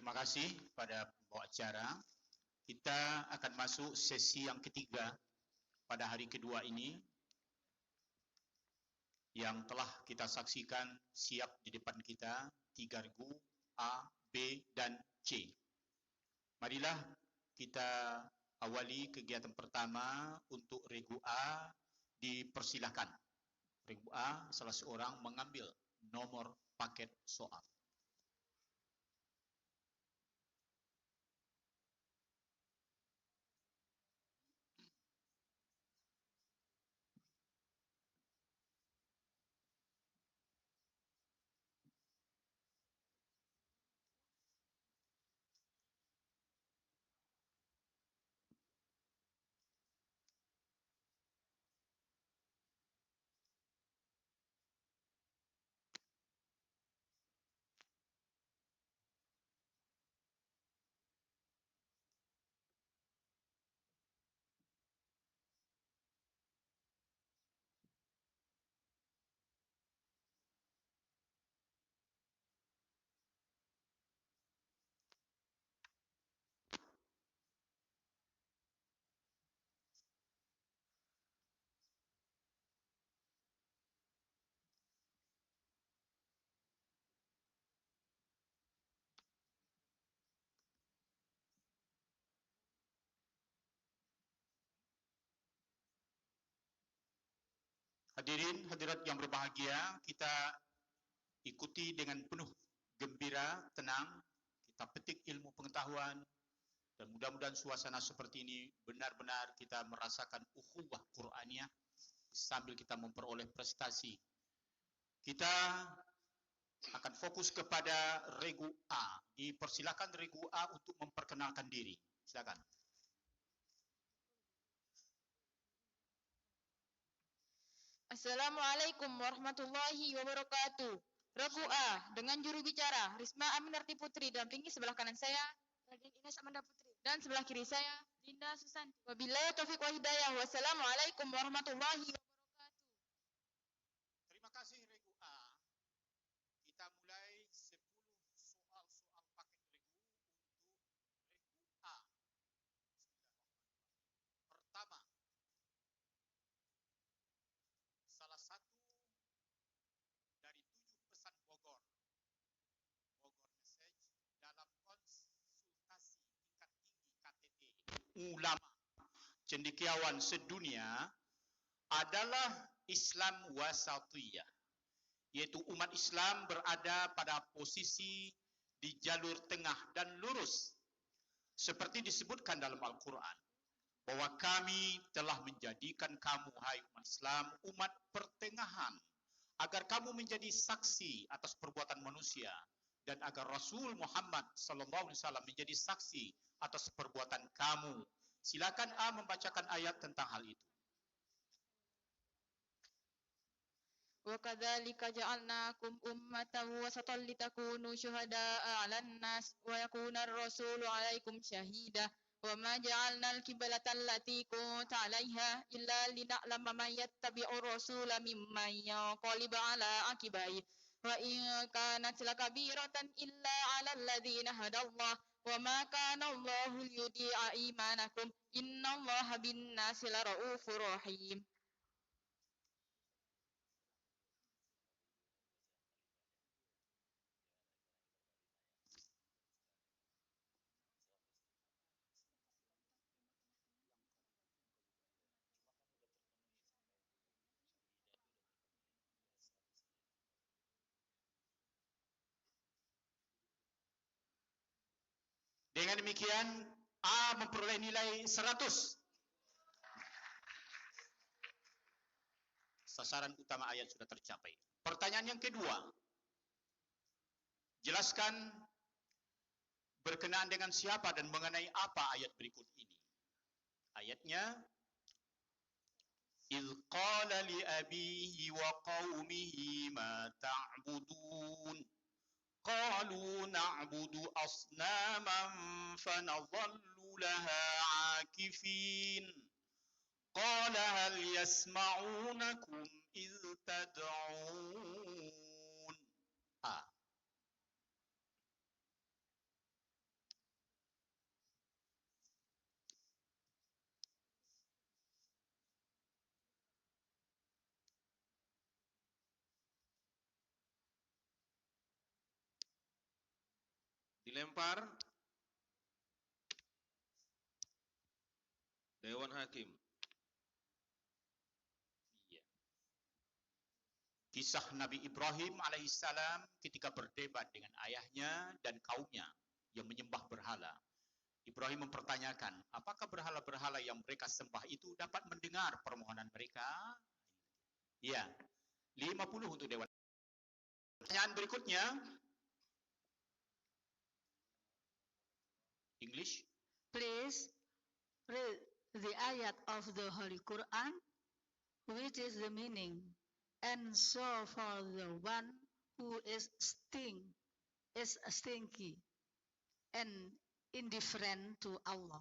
Terima kasih pada pembawa acara. Kita akan masuk sesi yang ketiga pada hari kedua ini yang telah kita saksikan siap di depan kita 3 regu A, B, dan C. Marilah kita awali kegiatan pertama untuk regu A. Dipersilakan. Regu A salah seorang mengambil nomor paket soal. Hadirin hadirat yang berbahagia, kita ikuti dengan penuh gembira, tenang, kita petik ilmu pengetahuan, dan mudah-mudahan suasana seperti ini benar-benar kita merasakan ukhuwah Qur'aniyah sambil kita memperoleh prestasi. Kita akan fokus kepada regu A. Dipersilakan regu A untuk memperkenalkan diri. Silakan. Assalamualaikum warahmatullahi wabarakatuh. Regu A dengan juru bicara Risma Aminarti Putri, dampingi sebelah kanan saya Raden Ines Amanda Putri. dan sebelah kiri saya Dinda Susanti. Wabillahi taufiq wa hidayah. Wassalamualaikum warahmatullahi wabarakatuh. Terima kasih regu A. Kita mulai 10 soal-soal paket regu untuk regu A. Bismillahirrahmanirrahim. Pertama, salah satu dari 7 pesan Bogor Message dalam konsultasi tingkat tinggi KTT ulama cendekiawan sedunia adalah Islam wasatiyah, yaitu umat Islam berada pada posisi di jalur tengah dan lurus, seperti disebutkan dalam Al-Quran, bahwa kami telah menjadikan kamu, hai umat Islam, umat pertengahan, agar kamu menjadi saksi atas perbuatan manusia, dan agar Rasul Muhammad SAW menjadi saksi atas perbuatan kamu. Silakan A membacakan ayat tentang hal itu. Wa kadzalika ja'alnakum ummatan wasatan litakunu syuhada'a 'alan nas wa yakuna ar-rasulu 'alaikum syahida. Wa ma ja'alna al-qiblata allati kunta 'alaiha illa lina'lama man yattabi'ur rasula mimman yanqalibu 'ala aqibaihi. Wa in kanat lakabiratan illa 'alal ladzina hadallah wa ma kana Allahu liyudhi'a imanakum innallaha bin-nasi laraufur rahim. Dengan demikian, A memperoleh nilai 100. Sasaran utama ayat sudah tercapai. Pertanyaan yang kedua. Jelaskan berkenaan dengan siapa dan mengenai apa ayat berikut ini. Ayatnya, إِذْ قَالَ لِأَبِيهِ وَقَوْمِهِ مَا تَعْبُدُونَ قالوا نعبد أصناما فنظل لها عاكفين قال هل يسمعونكم إذ تدعون. Dilempar. Dewan Hakim. Iya. Kisah Nabi Ibrahim alaihissalam ketika berdebat dengan ayahnya dan kaumnya yang menyembah berhala. Ibrahim mempertanyakan, apakah berhala-berhala yang mereka sembah itu dapat mendengar permohonan mereka? Iya. 50 untuk Dewan. Pertanyaan berikutnya. English. Please read the ayat of the Holy Quran, which is the meaning, and so for the one who is stinky and indifferent to Allah.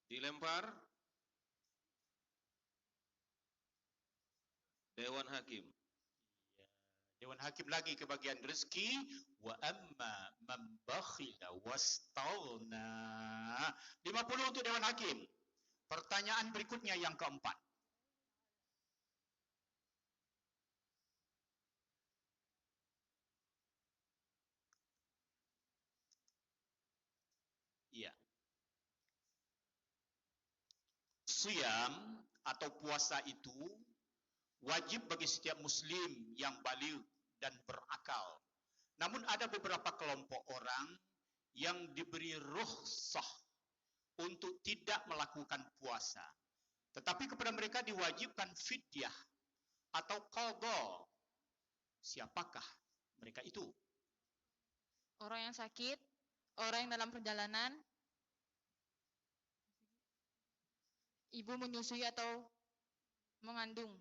Dilempar. Dewan Hakim. Dewan Hakim lagi ke bagian rezeki. Wa amma man bakhila wastaghna. 50 untuk Dewan Hakim. Pertanyaan berikutnya yang keempat. Iya. Siyam atau puasa itu wajib bagi setiap muslim yang baligh dan berakal. Namun ada beberapa kelompok orang yang diberi rukhsah untuk tidak melakukan puasa. Tetapi kepada mereka diwajibkan fidyah atau qadha. Siapakah mereka itu? Orang yang sakit, orang yang dalam perjalanan, ibu menyusui atau mengandung.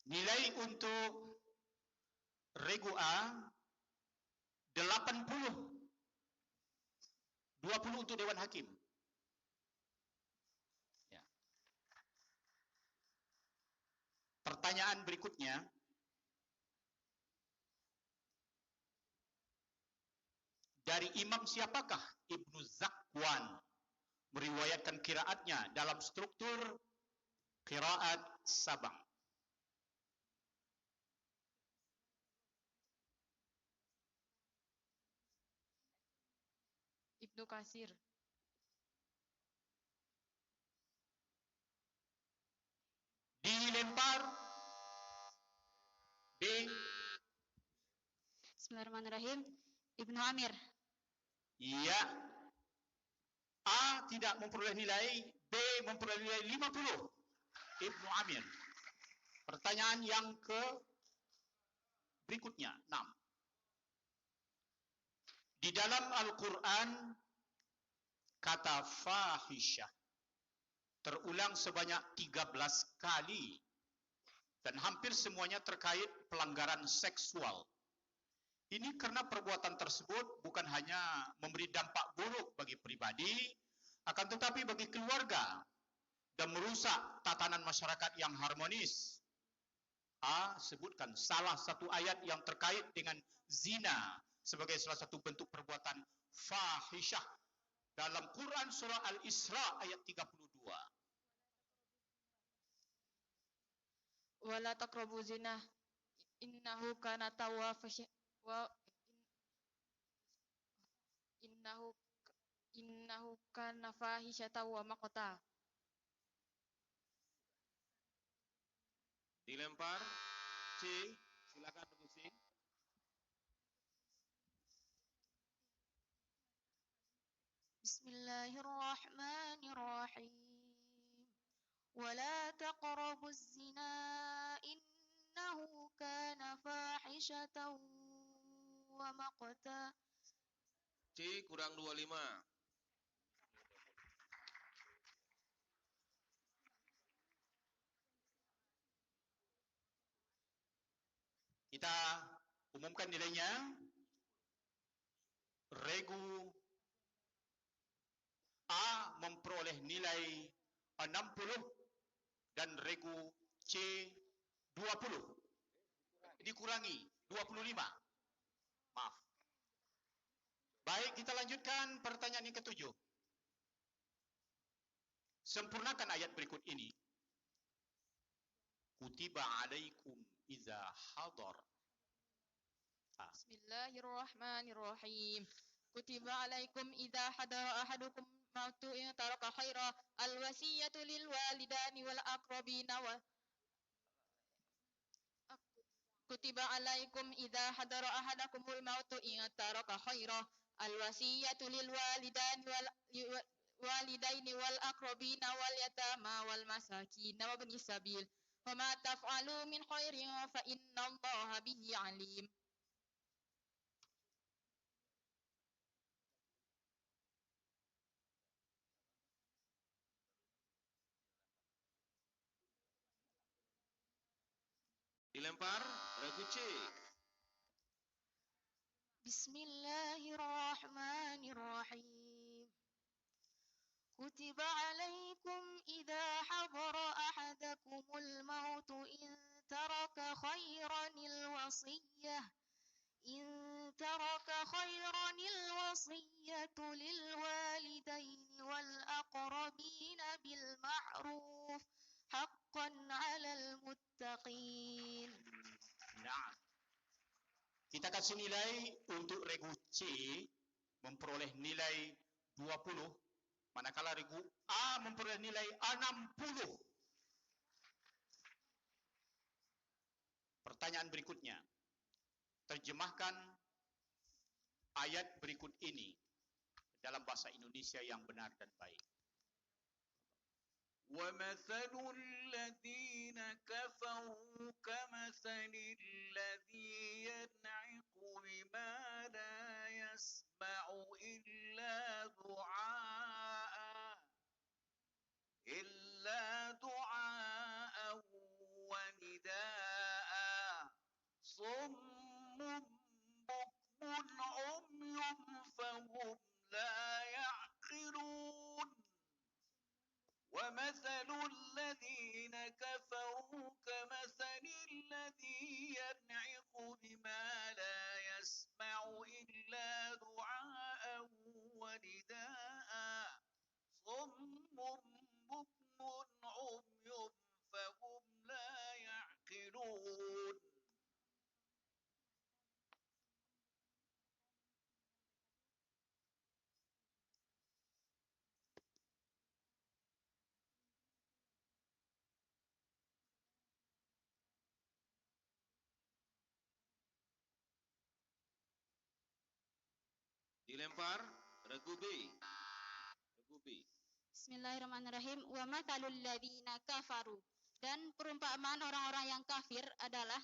Nilai untuk regu A 80. 20 untuk Dewan Hakim. Ya. Pertanyaan berikutnya. Dari imam siapakah Ibnu Zakwan meriwayatkan qiraatnya dalam struktur qiraat sabang? Ibnu Katsir. Dilempar. B. Bismillahirrahmanirrahim. Ibnu Amir. Iya. A tidak memperoleh nilai, B memperoleh nilai 50. Ibnu Amir. Pertanyaan yang ke berikutnya, 6. Di dalam Al-Quran, kata fahisyah terulang sebanyak 13 kali dan hampir semuanya terkait pelanggaran seksual. Ini karena perbuatan tersebut bukan hanya memberi dampak buruk bagi pribadi, akan tetapi bagi keluarga dan merusak tatanan masyarakat yang harmonis. A. Sebutkan salah satu ayat yang terkait dengan zina sebagai salah satu bentuk perbuatan fahisyah dalam Quran surah Al-Isra ayat 32. Wala taqrabu zina innahu kana innahu kana fahisyatan wa maqta. Dilempar. C. Silakan pusing. Bismillahirrahmanirrahim. Wala taqrabuz zina innahu kana fahishatan wa maqta. C kurang 25. Kita umumkan nilainya. Regu A memperoleh nilai 60 dan regu C 20. Dikurangi 25. Maaf. Baik, kita lanjutkan pertanyaan yang ketujuh. Sempurnakan ayat berikut ini. Kutiba alaikum idza hadar. Bismillahirrahmanirrahim. Kutiba alaikum idza hadara ahadukum mautu in taraka khaira alwasiyatu lil walidani wal aqrabina wa Kutiba alaikum idza hadara ahadakumul mautu in taraka khaira alwasiyatu lil walidaini wal aqrabina wal yatama wal masakin wa ibnis sabil wa ma taf'alu min khairin fa innallaha bihi alim. Dilempar, regu C. Bismillahirrahmanirrahim. Kutiba alaikum idza hadara ahadakumul mautu in taraka khairanil wasiyah lil walidaini wal aqrabina bil ma'ruf haqqan 'alal muttaqin. Nah, kita kasih nilai untuk regu C memperoleh nilai 20, manakala regu A memperoleh nilai 60. Pertanyaan berikutnya. Terjemahkan ayat berikut ini dalam bahasa Indonesia yang benar dan baik. وَمَثَلُ الَّذِينَ كَفَرُوا كَمَثَلِ الَّذِي يَنْعِقُ بِمَا لَا يَسْمَعُ إِلَّا دُعَاءً وَنِدَاءً صُمٌّ بُكْمٌ عُمْيٌ فَهُمْ لَا يَعْقِلُونَ. وَمَثَلُ الَّذِينَ كَفَرُوا كَمَثَلِ الَّذِي يَنْعِقُ بِمَا لَا يَسْمَعُ إِلَّا دُعَاءً وَنِدَاءً صُمٌّ بُكْمٌ عُمْيٌ فَهُمْ لَا يَعْقِلُونَ. Dilempar, regu B. Regu B. Bismillahirrahmanirrahim. Wa mathalul ladzina kafaru. Dan perumpamaan orang-orang yang kafir adalah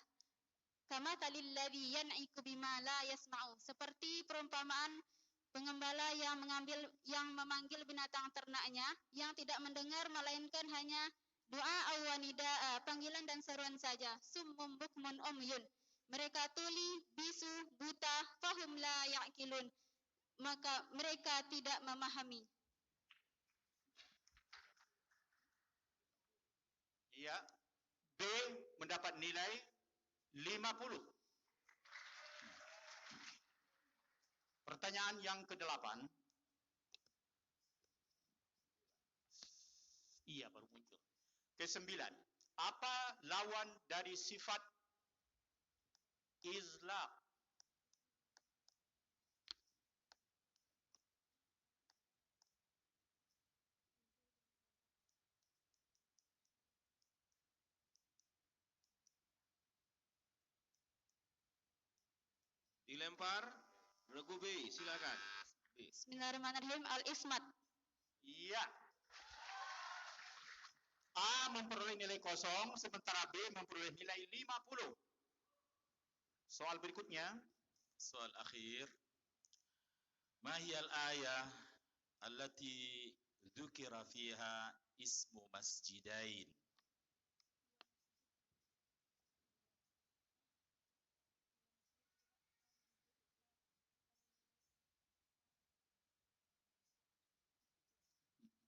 kamathalil ladzi yan'iku bima la yasma'u. Seperti perumpamaan pengembala yang memanggil binatang ternaknya yang tidak mendengar melainkan hanya doa awanida, panggilan dan seruan saja. Summum bukmun umyun. Mereka tuli, bisu, buta, fahum la ya'qilun. Maka mereka tidak memahami. Ya, B mendapat nilai 50. Pertanyaan yang ke-8. Iya, baru muncul. Ke-9. Apa lawan dari sifat izlaq? Dilempar, regu B, silakan. B. Bismillahirrahmanirrahim. Al-ismat. Iya. A memperoleh nilai 0, sementara B memperoleh nilai 50. Soal berikutnya. Soal akhir. Ma hiya al-ayah allati dzukira fiha ismu masjidain?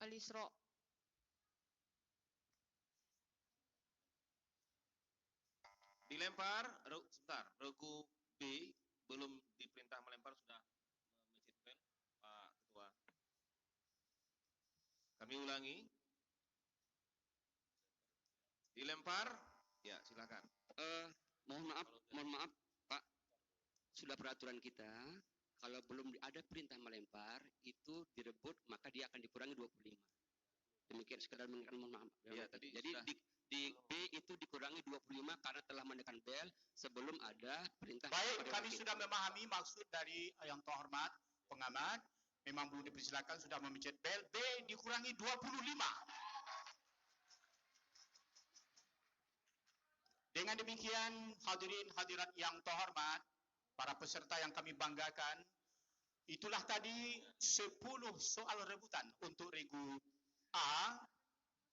Al-Isra. Dilempar, sebentar, regu B belum diperintah melempar sudah mencet bel, Pak Ketua. Kami ulangi. Dilempar, ya silakan. Mohon maaf, Pak. Sudah peraturan kita, kalau belum ada perintah melempar, itu direbut, maka dia akan dikurangi 25. Demikian sekedar mengingatkan, mohon maaf. Ya, tadi jadi sudah. di B itu dikurangi 25 karena telah menekan bel sebelum ada perintah. Baik, kami sudah memahami maksud dari yang terhormat pengamat. Memang belum dipersilakan, sudah memencet bel. B dikurangi 25. Dengan demikian, hadirin hadirat yang terhormat, para peserta yang kami banggakan, itulah tadi 10 soal rebutan untuk regu A,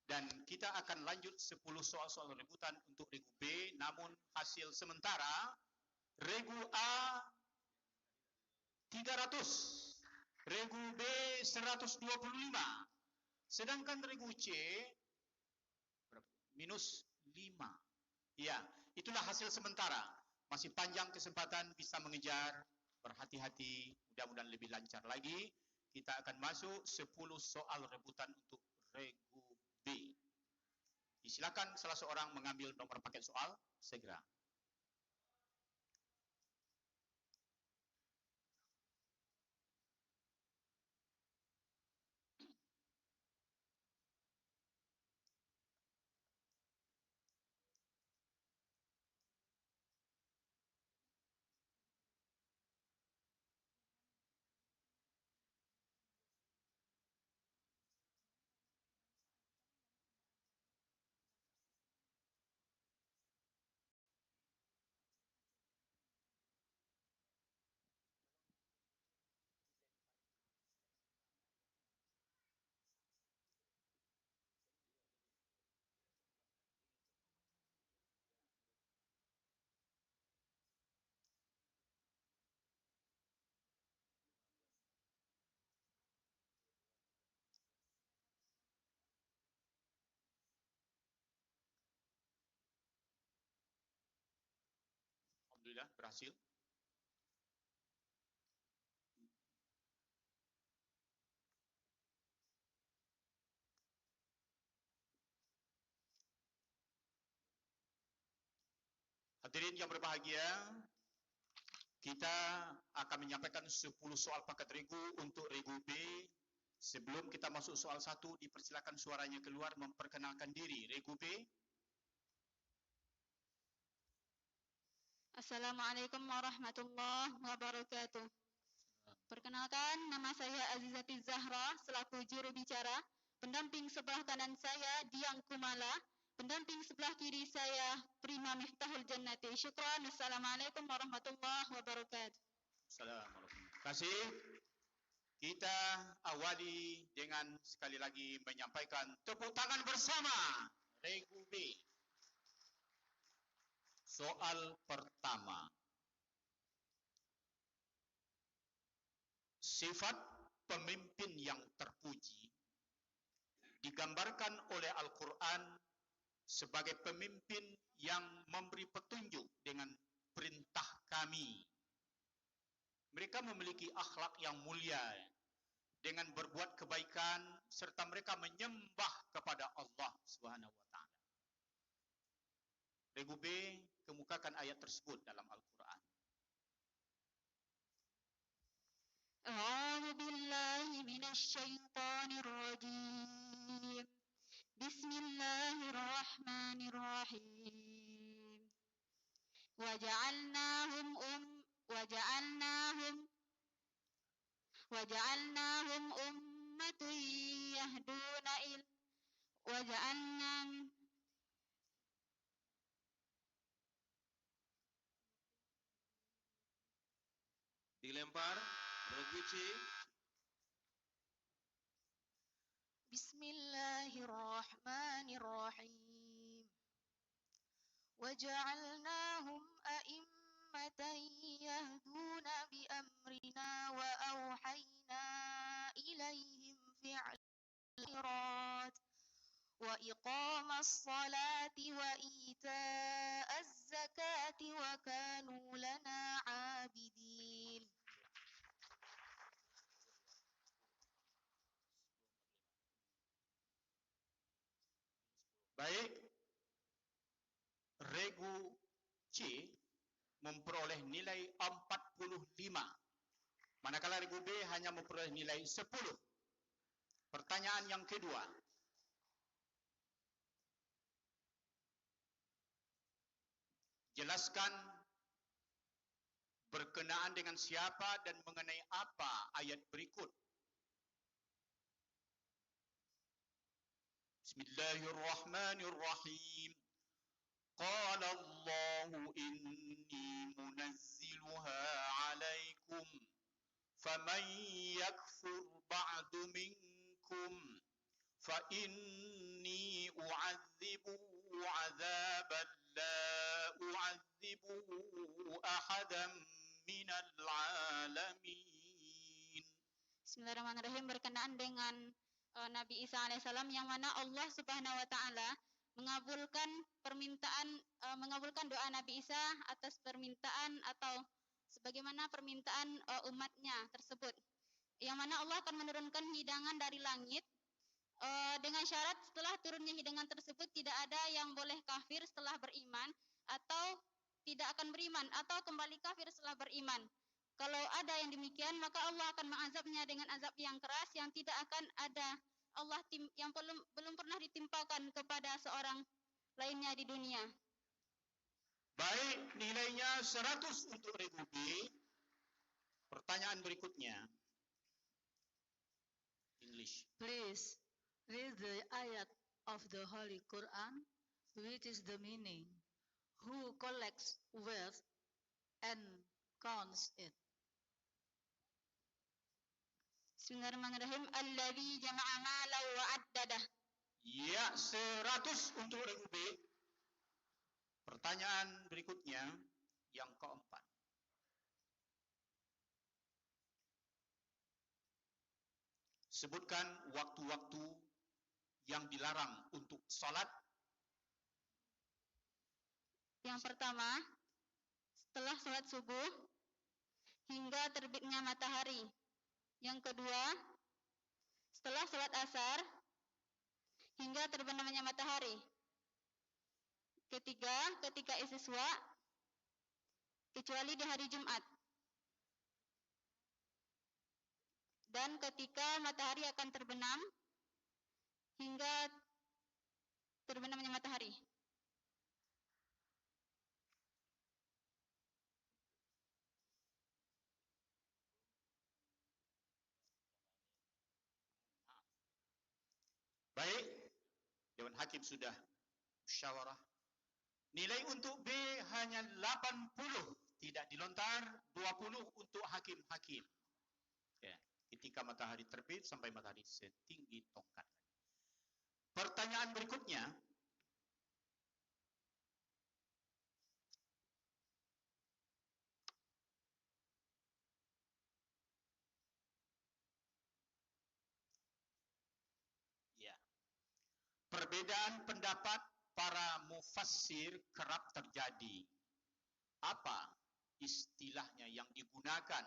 dan kita akan lanjut 10 soal-soal rebutan untuk regu B, namun hasil sementara regu A 300, regu B 125, sedangkan regu C minus 5. Ya, itulah hasil sementara. Masih panjang kesempatan bisa mengejar, berhati-hati, mudah-mudahan lebih lancar lagi. Kita akan masuk 10 soal rebutan untuk regu B. Silakan salah seorang mengambil nomor paket soal segera. Alhamdulillah berhasil. Hadirin yang berbahagia, kita akan menyampaikan 10 soal paket regu untuk regu B. Sebelum kita masuk soal 1, dipersilakan suaranya keluar memperkenalkan diri. Regu B. Assalamualaikum warahmatullahi wabarakatuh. Perkenalkan, nama saya Azizati Zahra selaku juru bicara. Pendamping sebelah kanan saya Diang Kumala. Pendamping sebelah kiri saya Prima Miftahul Jannati. Syukran. Assalamualaikum warahmatullahi wabarakatuh. Assalamualaikum. Terima kasih. Kita awali dengan sekali lagi menyampaikan tepuk tangan bersama regu B. Soal pertama. Sifat pemimpin yang terpuji digambarkan oleh Al-Quran sebagai pemimpin yang memberi petunjuk dengan perintah kami. Mereka memiliki akhlak yang mulia dengan berbuat kebaikan serta mereka menyembah kepada Allah Subhanahu wa taala. Regu B kemukakan ayat tersebut dalam Al-Quran. A'udzu billahi minasy syaithanir rajim. Bismillahirrahmanirrahim. Waja'alnahum ummatun yahduna Dilempar, regu C. Bismillahirrahmanirrahim. Waja'alnahum a'immatan yahduna bi amrina wa awhayna ilaihim fi'la وإقام الصلاة وإيتاء الزكاة وكانوا لنا عابدين. Baik, regu C memperoleh nilai 45, manakala regu B hanya memperoleh nilai 10. Pertanyaan yang kedua. Jelaskan berkenaan dengan siapa dan mengenai apa ayat berikut. Bismillahirrahmanirrahim. Qala Allahu inni munazziluha alaikum faman yakfur ba'du minkum fa inni u'adzibuhu 'adzaban la u'adzibuhu ahadan minal 'alamin. Bismillahirrahmanirrahim. Berkenaan dengan Nabi Isa alaihissalam, yang mana Allah Subhanahu wa taala mengabulkan doa Nabi Isa atas permintaan atau sebagaimana permintaan umatnya tersebut, yang mana Allah akan menurunkan hidangan dari langit dengan syarat setelah turunnya hidangan tersebut tidak ada yang boleh kafir setelah beriman, atau tidak akan beriman, atau kembali kafir setelah beriman. Kalau ada yang demikian, maka Allah akan mengazabnya dengan azab yang keras yang tidak akan ada yang belum pernah ditimpakan kepada seorang lainnya di dunia. Baik, nilainya 100 untuk regu B. Pertanyaan berikutnya. English. Please read the ayat of the Holy Quran, which is the meaning. Who collects wealth and counts it? Bismillahirrahmanirrahim. Alladzi jama'a malan wa addadah. Ya, 100 untuk regu B. Pertanyaan berikutnya yang keempat. Sebutkan waktu-waktu yang dilarang untuk salat. Yang pertama, setelah salat subuh hingga terbitnya matahari. Yang kedua, setelah salat asar hingga terbenamnya matahari. Ketiga, ketika istisqa, kecuali di hari Jumat. Dan ketika matahari akan terbenam hingga terbenamnya matahari. Baik, Dewan Hakim sudah musyawarah. Nilai untuk B hanya 80, tidak dilontar, 20 untuk hakim-hakim. Ya, ketika matahari terbit sampai matahari setinggi tongkat. Pertanyaan berikutnya. Ya. Perbedaan pendapat para mufassir kerap terjadi. Apa istilahnya yang digunakan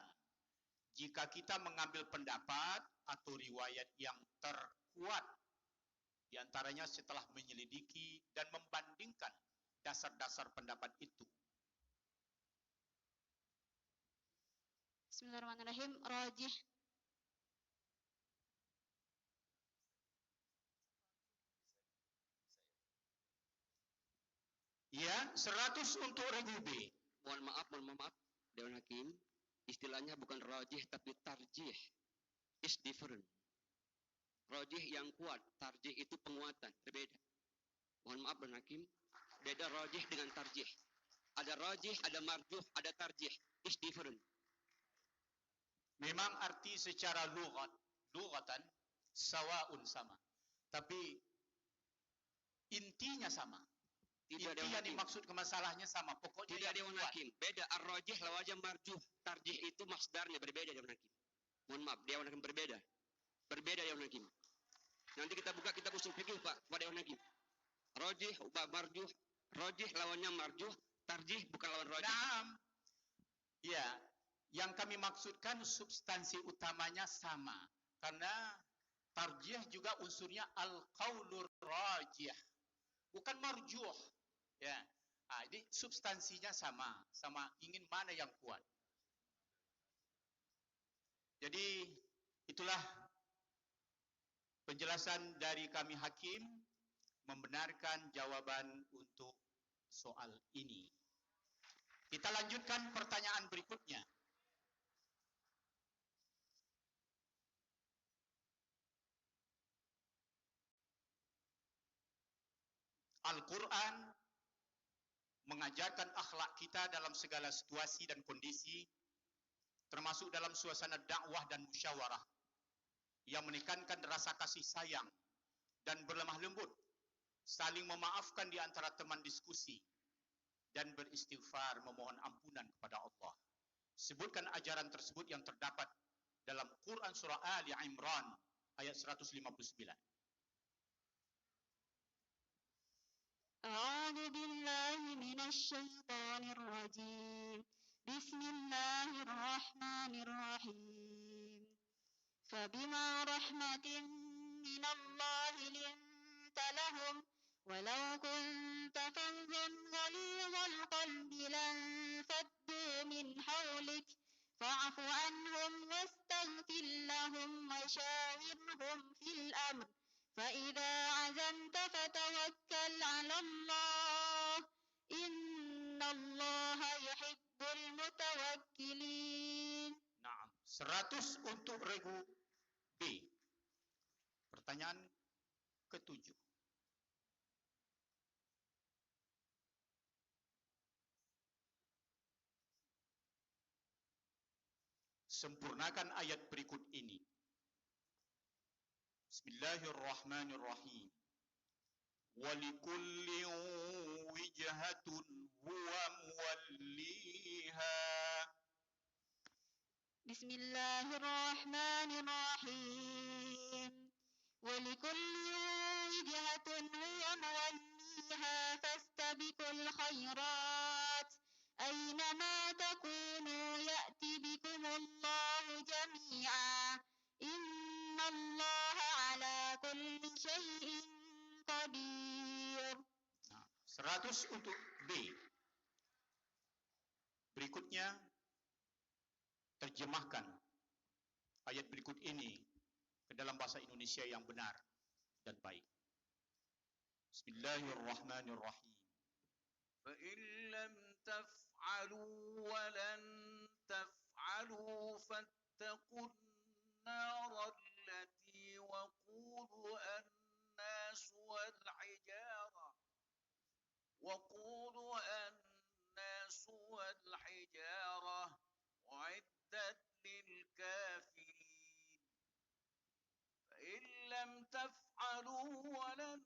jika kita mengambil pendapat atau riwayat yang terkuat, di antaranya setelah menyelidiki dan membandingkan dasar-dasar pendapat itu? Bismillahirrahmanirrahim. Rajih. Ya, 100 untuk regu B. Mohon maaf, Dewan Hakim. Istilahnya bukan rajih tapi tarjih. Is different. Rajih yang kuat, tarjih itu penguatan, berbeda. Mohon maaf Dewan Hakim, beda rajih dengan tarjih. Ada rajih, ada marjuh, ada tarjih. Is different. Memang arti secara lughatan sawaun sama. Tapi intinya sama. Tidak Inti yang dimaksud ke masalahnya sama. Pokoknya tidak Dewan Hakim. Beda ar-rajih lawajah marjuh. Tarjih itu masdarnya berbeda Dewan Hakim. Mohon maaf, Dewan Hakim berbeda. Berbeda Dewan Hakim. Nanti kita buka kitab usul usul fikih Pak pada lagi. Rojih, marjuh, rojih lawannya marjuh, tarjih bukan lawan rojih. Naam. Ya, yang kami maksudkan substansi utamanya sama. Karena tarjih juga unsurnya al-qaulur rajih. Bukan marjuh. Ya. Jadi substansinya sama. Sama ingin mana yang kuat. Jadi itulah penjelasan dari kami hakim membenarkan jawaban untuk soal ini. Kita lanjutkan pertanyaan berikutnya. Al-Quran mengajarkan akhlak kita dalam segala situasi dan kondisi, termasuk dalam suasana dakwah dan musyawarah, yang menekankan rasa kasih sayang dan berlemah lembut, saling memaafkan di antara teman diskusi, dan beristighfar memohon ampunan kepada Allah. Sebutkan ajaran tersebut yang terdapat dalam Quran surah Ali Imran ayat 159. أعوذ بالله من الشيطان الرجيم بسم الله الرحمن الرحيم فبما رحمة من الله لنت لهم ولو كنت فظا غليظ القلب لانفضوا من حولك فاعف عنهم واستغفر لهم وشاورهم في الأمر فإذا عزمت فتوكل على الله إن الله يحب المتوكلين. Naam, 100 untuk regu B. Pertanyaan ke-7. Sempurnakan ayat berikut ini. Bismillahirrahmanirrahim. وَلِكُلٍّ وِجْهَةٌ هُوَ مُوَلِّيهَا. بسم الله الرحمن الرحيم ولكل وجهة هو موليها فاستبقوا الخيرات أينما تكونوا يأتي بكم الله جميعا إن الله على كل شيء قدير. 100 untuk B. Berikutnya terjemahkan ayat berikut ini ke dalam bahasa Indonesia yang benar dan baik. Bismillahirrahmanirrahim. فإن لم تفعلوا ولن تفعلوا فاتقوا النار التي وقودها الناس والحجارة أعدت للكافرين فإن لم تفعلوا ولن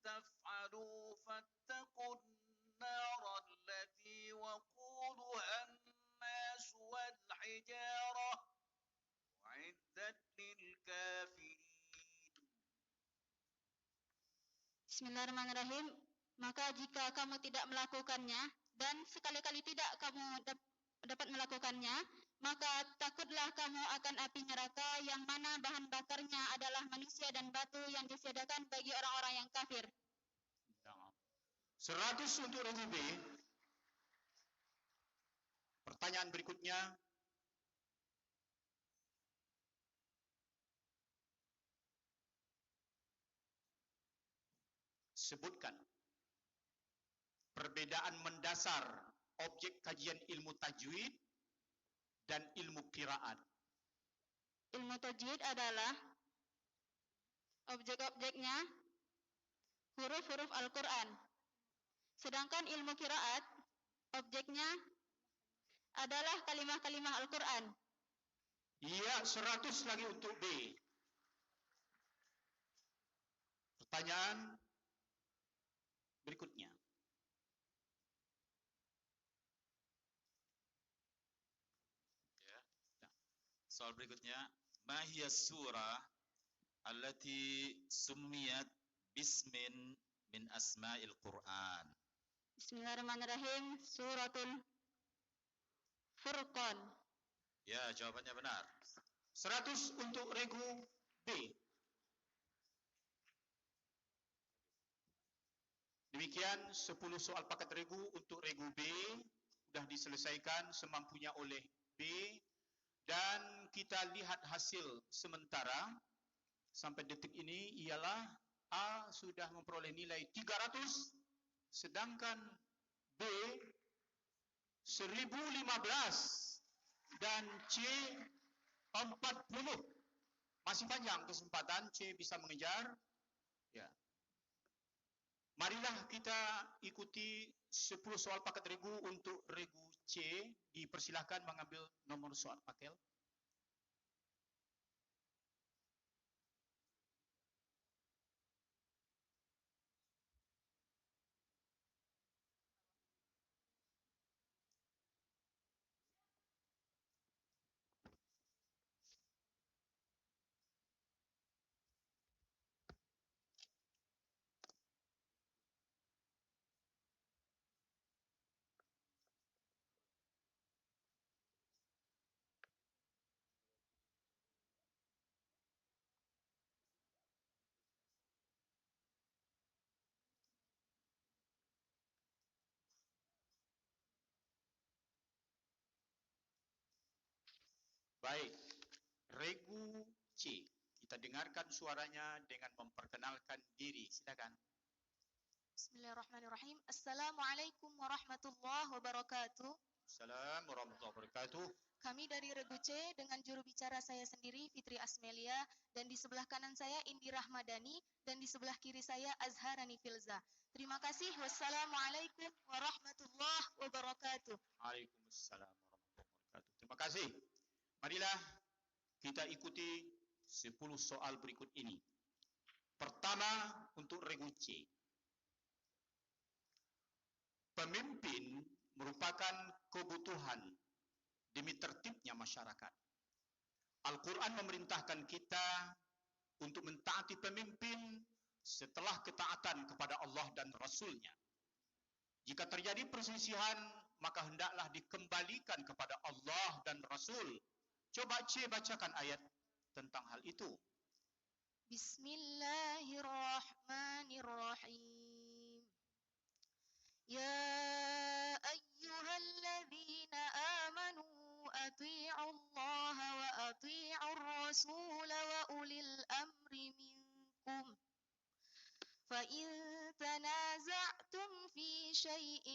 تفعلوا فاتقوا النار التي وقودها الناس والحجارة أعدت للكافرين. Bismillahirrahmanirrahim. Maka jika kamu tidak melakukannya dan sekali-kali tidak kamu dapat melakukannya, maka takutlah kamu akan api neraka yang mana bahan bakarnya adalah manusia dan batu yang disediakan bagi orang-orang yang kafir. 100 untuk regu B. Pertanyaan berikutnya. Sebutkan perbedaan mendasar objek kajian ilmu tajwid dan ilmu qiraat. Ilmu tajwid adalah objek-objeknya huruf-huruf Al-Quran. Sedangkan ilmu qiraat objeknya adalah kalimah-kalimah Al-Quran. Iya, 100 lagi untuk B. Pertanyaan berikutnya. Ya. Nah, soal berikutnya, ma hiya surah allati summiyat Ismin min asma'il Quran. Bismillahirrahmanirrahim. Suratul Furqan. Ya, jawabannya benar. 100 untuk regu B. Demikian 10 soal paket regu untuk regu B sudah diselesaikan semampunya oleh B, dan kita lihat hasil sementara sampai detik ini ialah A sudah memperoleh nilai 300 sedangkan B 1015 dan C 40. Masih panjang kesempatan C bisa mengejar. Ya. Marilah kita ikuti 10 soal paket regu untuk regu C. Dipersilahkan mengambil nomor soal paket. Baik, regu C. Kita dengarkan suaranya dengan memperkenalkan diri. Silakan. Bismillahirrahmanirrahim. Assalamualaikum warahmatullahi wabarakatuh. Assalamualaikum warahmatullahi wabarakatuh. Kami dari Regu C dengan juru bicara saya sendiri Fitri Asmelia, dan di sebelah kanan saya Indi Rahmadani, dan di sebelah kiri saya Azharani Filza. Terima kasih. Wassalamualaikum warahmatullahi wabarakatuh. Waalaikumsalam warahmatullahi wabarakatuh. Terima kasih. Marilah kita ikuti 10 soal berikut ini. Pertama untuk regu C. Pemimpin merupakan kebutuhan demi tertibnya masyarakat. Al-Quran memerintahkan kita untuk mentaati pemimpin setelah ketaatan kepada Allah dan Rasul-Nya. Jika terjadi perselisihan, maka hendaklah dikembalikan kepada Allah dan Rasul. Coba C bacakan ayat tentang hal itu. Bismillahirrahmanirrahim. Ya ayyuhalladzina amanu ati'u Allah wa ati'u Rasul wa ulil amri minkum. فإن تنازعتم في شيء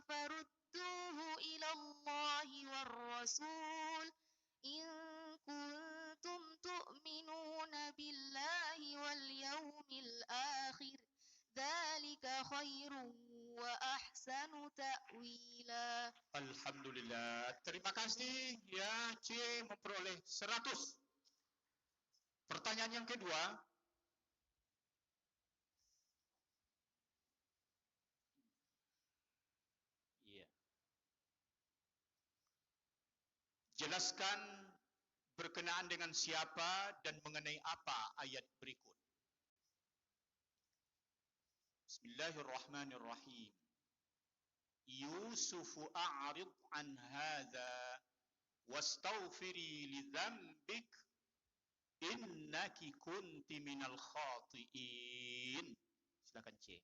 فردوه إلى الله والرسول إن كنتم تؤمنون بالله واليوم الآخر ذلك خير وأحسن تأويلا. Alhamdulillah. Terima kasih. Ya, C memperoleh 100. Pertanyaan yang kedua. Jelaskan berkenaan dengan siapa dan mengenai apa ayat berikut. Bismillahirrahmanirrahim. Yusufu a'rid an hadha wastaghfiri li dhanbik innaki kunti minal khati'in. Silakan C.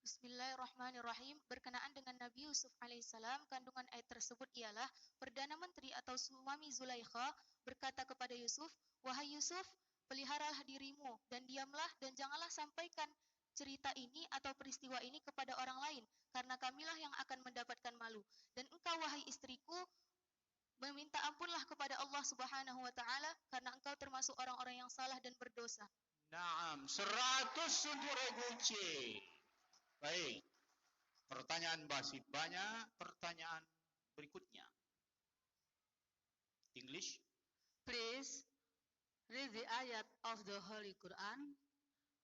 Bismillahirrahmanirrahim. Berkenaan dengan Nabi Yusuf alaihissalam, kandungan ayat tersebut ialah Perdana Menteri atau suami Zulaikha berkata kepada Yusuf, "Wahai Yusuf, peliharalah dirimu dan diamlah dan janganlah sampaikan cerita ini atau peristiwa ini kepada orang lain, karena kamilah yang akan mendapatkan malu. Dan engkau, wahai istriku, meminta ampunlah kepada Allah Subhanahu wa taala karena engkau termasuk orang-orang yang salah dan berdosa." Naam, 100 untuk regu C. Baik. Pertanyaan masih banyak. Pertanyaan berikutnya. English. Please read the ayat of the Holy Quran,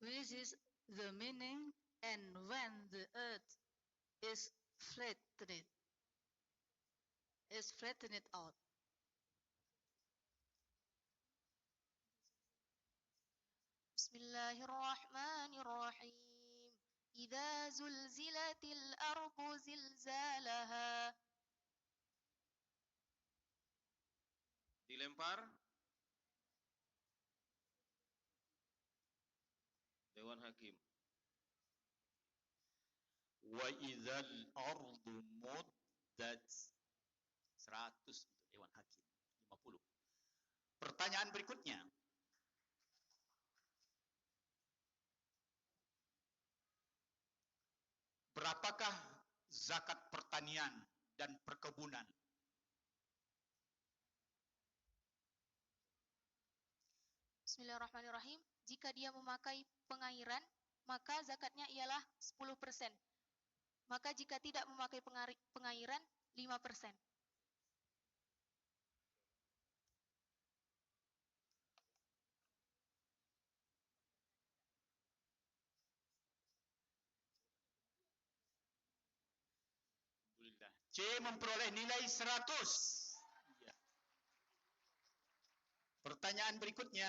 which is the meaning and when the earth is flattened out. Bismillahirrahmanirrahim. إذا زلزلت الأرض زلزالها. Dilempar. Dewan Hakim. Wa idzal ardu muddat. 100 untuk Dewan Hakim. 50. Pertanyaan berikutnya. Berapakah zakat pertanian dan perkebunan? Bismillahirrahmanirrahim. Jika dia memakai pengairan, maka zakatnya ialah 10%. Maka jika tidak memakai pengairan, 5%. Alhamdulillah. C memperoleh nilai 100. Ya. Pertanyaan berikutnya.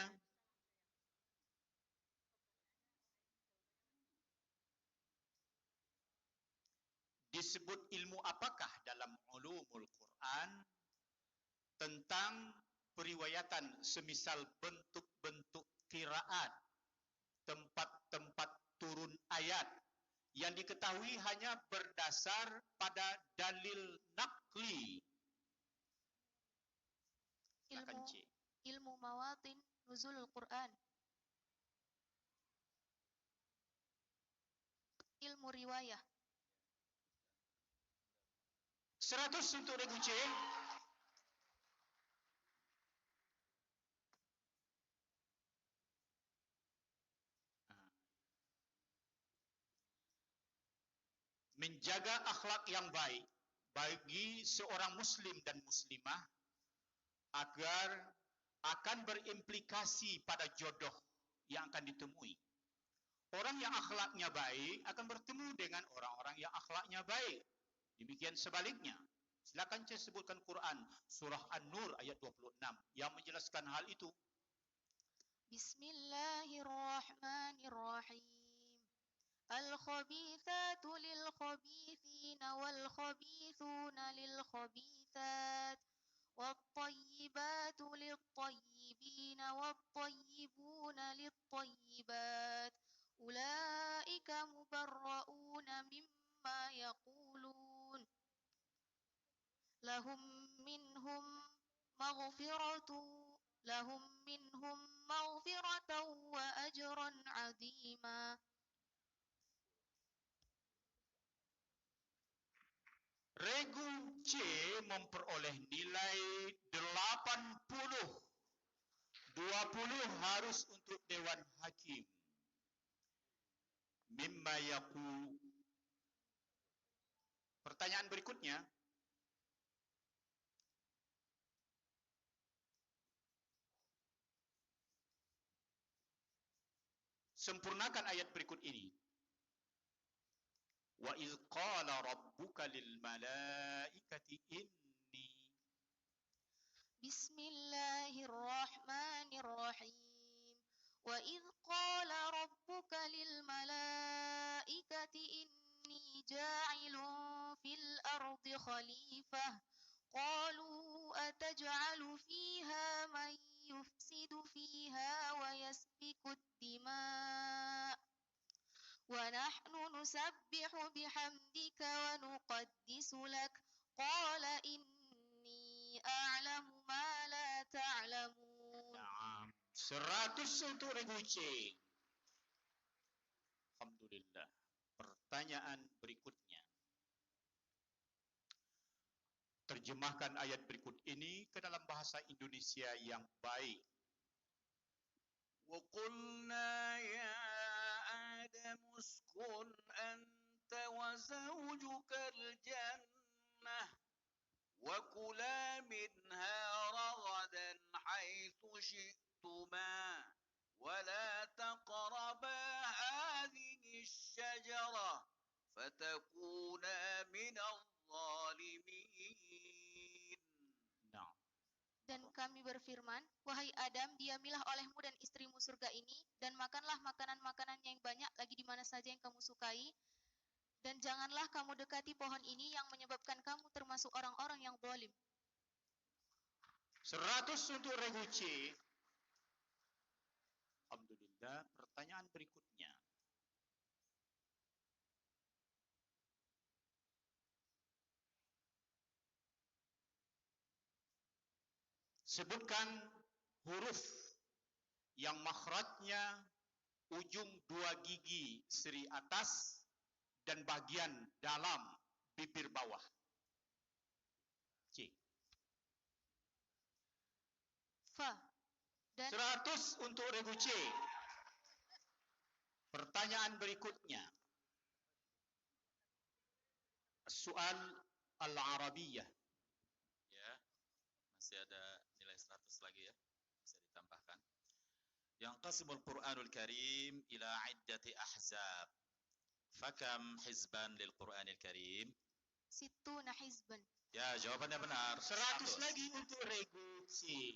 Disebut ilmu apakah dalam ulumul Quran tentang periwayatan semisal bentuk-bentuk qiraat, tempat-tempat turun ayat yang diketahui hanya berdasar pada dalil naqli. Ilmu mawatin nuzulul Quran. Ilmu riwayah. 100 untuk regu C. Menjaga akhlak yang baik bagi seorang muslim dan muslimah agar akan berimplikasi pada jodoh yang akan ditemui. Orang yang akhlaknya baik akan bertemu dengan orang-orang yang akhlaknya baik. Demikian sebaliknya. Silakan saya sebutkan Quran surah An-Nur ayat 26 yang menjelaskan hal itu. Bismillahirrahmanirrahim. الخبيثات للخبيثين والخبيثون للخبيثات والطيبات للطيبين والطيبون للطيبات أولئك مبرؤون مما يقولون لهم منهم مغفرة وأجرا عظيما. Regu C memperoleh nilai 80. 20 harus untuk Dewan Hakim. Mimma yaqulu. Pertanyaan berikutnya. Sempurnakan ayat berikut ini. Wa iz qala rabbuka lil malaikati inni. Bismillahirrahmanirrahim. Wa iz qala rabbuka lil malaikati inni ja'ilun fil ardi khalifah. Qalu ataj'alu fiha man yufsidu fiha wa yasfiku ad-dima' ونحن نسبح بحمدك ونقدس لك قال إني أعلم ما لا تعلمون. 100 untuk regu C. Alhamdulillah. Pertanyaan berikutnya. Terjemahkan ayat berikut ini ke dalam bahasa Indonesia yang baik. وَقُلْنَا يَا آدَمُ اسْكُنْ أَنْتَ وَزَوْجُكَ الْجَنَّةَ وَكُلَا مِنْهَا رَغَدًا حَيْثُ شِئْتُمَا وَلَا تَقْرَبَا هَذِهِ الشَّجَرَةَ فَتَكُونَا مِنَ الظَّالِمِينَ. Dan kami berfirman, wahai Adam, diamilah olehmu dan istrimu surga ini, dan makanlah makanan-makanan yang banyak lagi di mana saja yang kamu sukai, dan janganlah kamu dekati pohon ini yang menyebabkan kamu termasuk orang-orang yang zalim. 100 untuk regu C. Alhamdulillah. Pertanyaan berikutnya. Sebutkan huruf yang makhrajnya ujung dua gigi seri atas dan bagian dalam bibir bawah. C. Fa. Dan 100 untuk regu C. Pertanyaan berikutnya. Soal Al-Arabiyah. Ya, masih ada nilai 100 lagi ya, bisa ditambahkan. Yanqasimul Qur'anul Karim ila iddati ahzab. Fakam hizban lil Qur'anil Karim? Sittuna hizban. Ya, jawabannya benar. 100 lagi untuk regu C.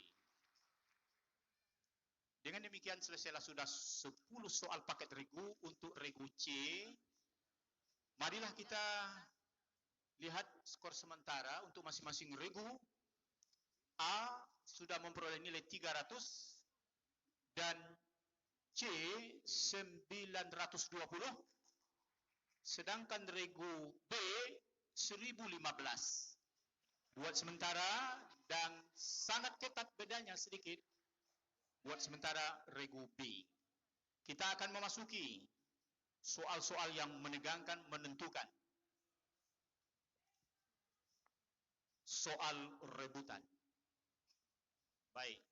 Dengan demikian selesailah sudah 10 soal paket regu untuk regu C. Marilah kita lihat skor sementara untuk masing-masing regu. A sudah memperoleh nilai 300 dan C 920. Sedangkan regu B 1015. Buat sementara dan sangat ketat bedanya sedikit. Buat sementara regu B. Kita akan memasuki soal-soal yang menegangkan, menentukan. Soal rebutan. Baik.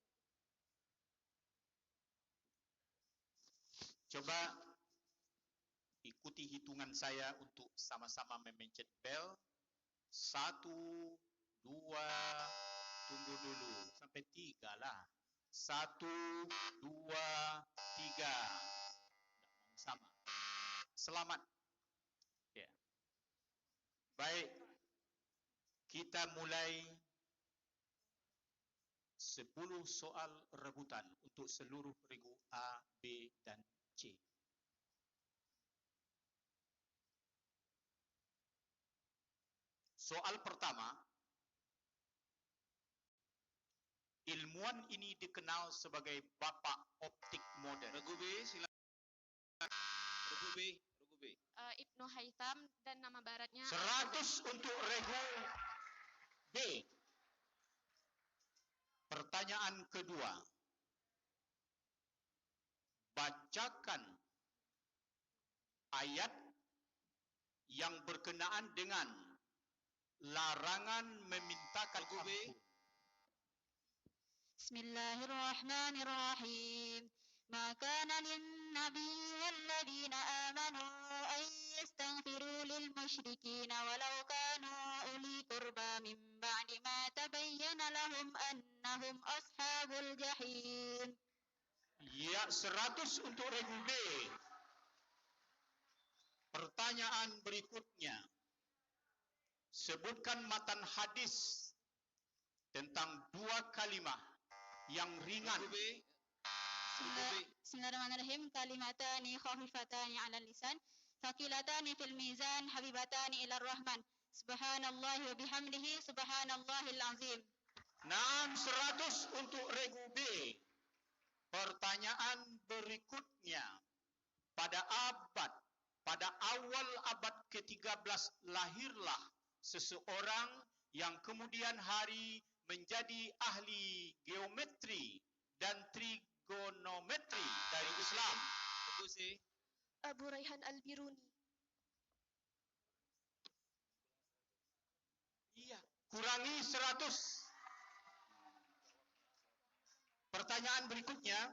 Coba ikuti hitungan saya untuk sama-sama memencet bel. 1, 2, tunggu dulu. Sampai 3 lah. 1, 2, 3. Sama. Selamat. Ya. Baik. Kita mulai 10 soal rebutan untuk seluruh regu A, B, dan C. Soal pertama. Ilmuwan ini dikenal sebagai bapak optik modern. Regu B, silakan. Regu B. Ibnu Haytham dan nama baratnya 100 untuk regu B. Pertanyaan kedua. Bacakan ayat yang berkenaan dengan larangan memintakan Regu B. ampun. Bismillahirrahmanirrahim. Ma kana lin-nabiyyi wal-ladzina amanu an yastaghfiru lil-musyrikeen walau kanu uli qurba min ba'di ma tabayyana lahum annahum ashabul jahim. Ya, 100 untuk regu B. Pertanyaan berikutnya. Sebutkan matan hadis tentang 2 kalimah yang ringan. Regu B. Bismillahirrahmanirrahim. Kalimatani khafifatani 'alal lisan, thaqilatani fil mizan, habibatani ilar rahman. Subhanallahi wa bihamdihi, subhanallahil azim. 100 untuk regu B. Pertanyaan berikutnya. Pada awal abad ke-13 lahirlah seseorang yang kemudian hari menjadi ahli geometri dan trigonometri dari Islam. Regu C. Abu Raihan Al-Biruni. Iya, kurangi 100. Pertanyaan berikutnya.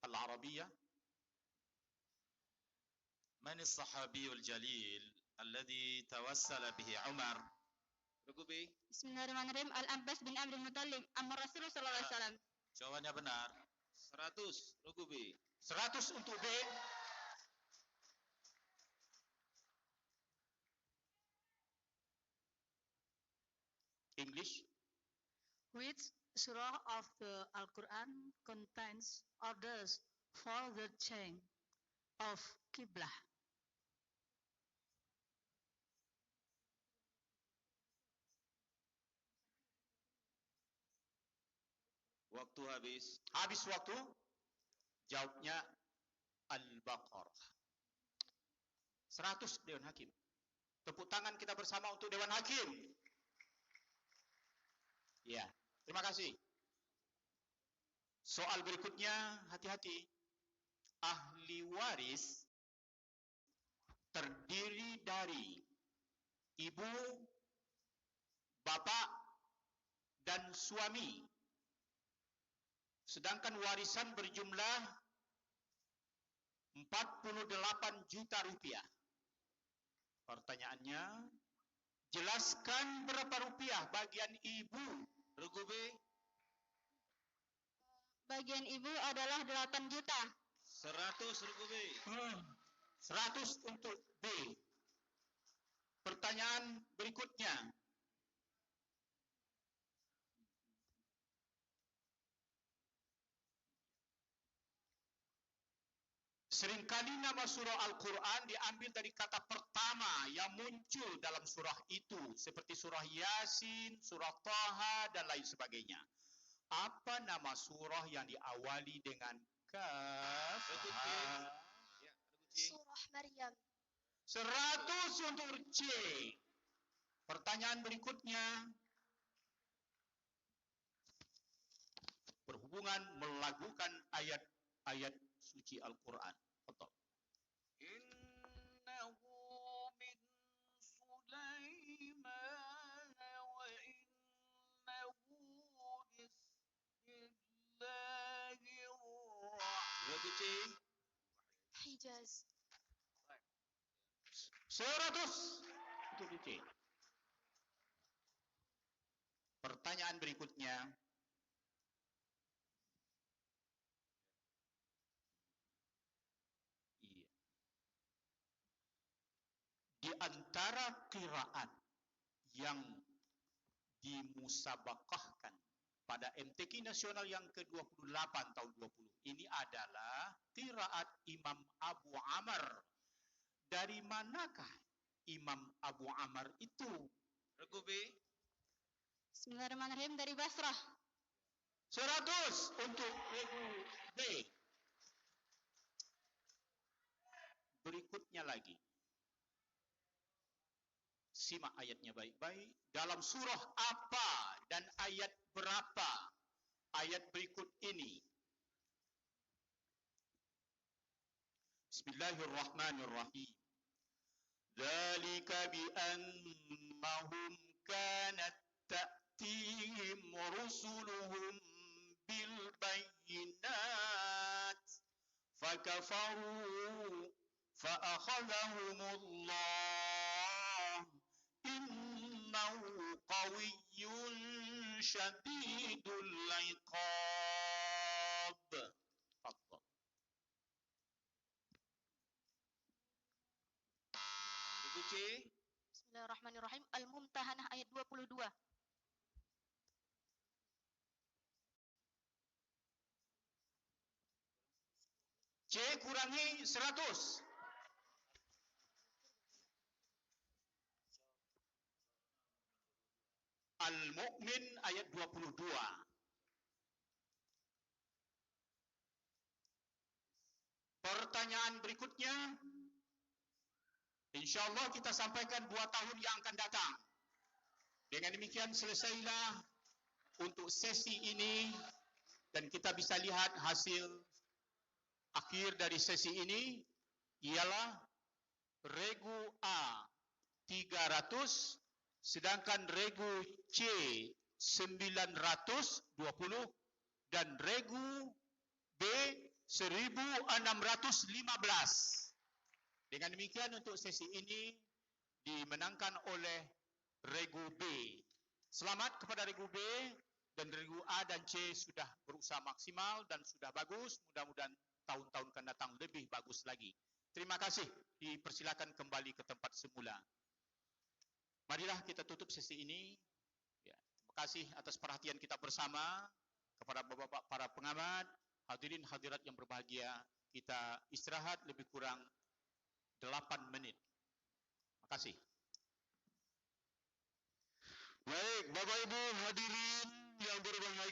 Al-Arabiyah. Man as-sahabiyul jalil alladhi tawassala bihi Umar? Regu B. Bismillahirrahmanirrahim. Al-Abbas bin Abdul Muttalib, Amr Rasul sallallahu alaihi wasallam. Jawabannya benar. 100. Regu B. 100 untuk B. English. Which surah of the Al-Quran contains orders for the change of Qiblah. Waktu habis. Habis waktu? Jawabnya Al-Baqarah. 100 Dewan Hakim. Tepuk tangan kita bersama untuk Dewan Hakim. Ya, terima kasih. Soal berikutnya, hati-hati. Ahli waris terdiri dari ibu, bapak, dan suami. Sedangkan warisan berjumlah 48 juta rupiah. Pertanyaannya, jelaskan berapa rupiah bagian ibu? Regu B. Bagian ibu adalah 8 juta. 100 regu B. 100 untuk B. Pertanyaan berikutnya. Seringkali nama surah Al-Quran diambil dari kata pertama yang muncul dalam surah itu. Seperti surah Yasin, surah Taha, dan lain sebagainya. Apa nama surah yang diawali dengan Kaf? Surah Maryam. 100 untuk C. Pertanyaan berikutnya. Berhubungan melakukan ayat-ayat suci Al-Quran. Betul. Innahu min Sulaiman wa innahu bismillahirrahmanirrahim. Regu C. Hijaz. 100 untuk C. Pertanyaan berikutnya. Di antara qiraat yang dimusabaqahkan pada MTQ nasional yang ke-28 tahun 20 ini adalah qiraat Imam Abu Amr. Dari manakah Imam Abu Amr itu? Regu B. Bismillahirrahmanirrahim, dari Basrah. 100 untuk regu B. Berikutnya lagi. Simak ayatnya baik-baik. Dalam surah apa dan ayat berapa ayat berikut ini? Bismillahirrahmanirrahim. Dzalika bi annahum kanat ta'tihim rusuluhum bil bayyinat fakafaru fa akhadhahumullah innahu qawiyyun syadidul iqab. Fadhal. Regu C. Bismillahirrahmanirrahim. Al-Mumtahanah ayat 22. C kurangi 100. Al-Mu'min ayat 22. Pertanyaan berikutnya, InsyaAllah kita sampaikan 2 tahun yang akan datang. Dengan demikian selesailah untuk sesi ini dan kita bisa lihat hasil akhir dari sesi ini ialah regu A 300 sedangkan regu C 920 dan regu B 1615. Dengan demikian untuk sesi ini dimenangkan oleh regu B. Selamat kepada regu B dan regu A dan C sudah berusaha maksimal dan sudah bagus. Mudah-mudahan tahun-tahun akan datang lebih bagus lagi. Terima kasih. Dipersilakan kembali ke tempat semula. Marilah kita tutup sesi ini. Ya, terima kasih atas perhatian kita bersama. Kepada bapak-bapak para pengamat, hadirin hadirat yang berbahagia, kita istirahat lebih kurang 8 menit. Terima kasih. Baik, Bapak Ibu hadirin yang berbahagia.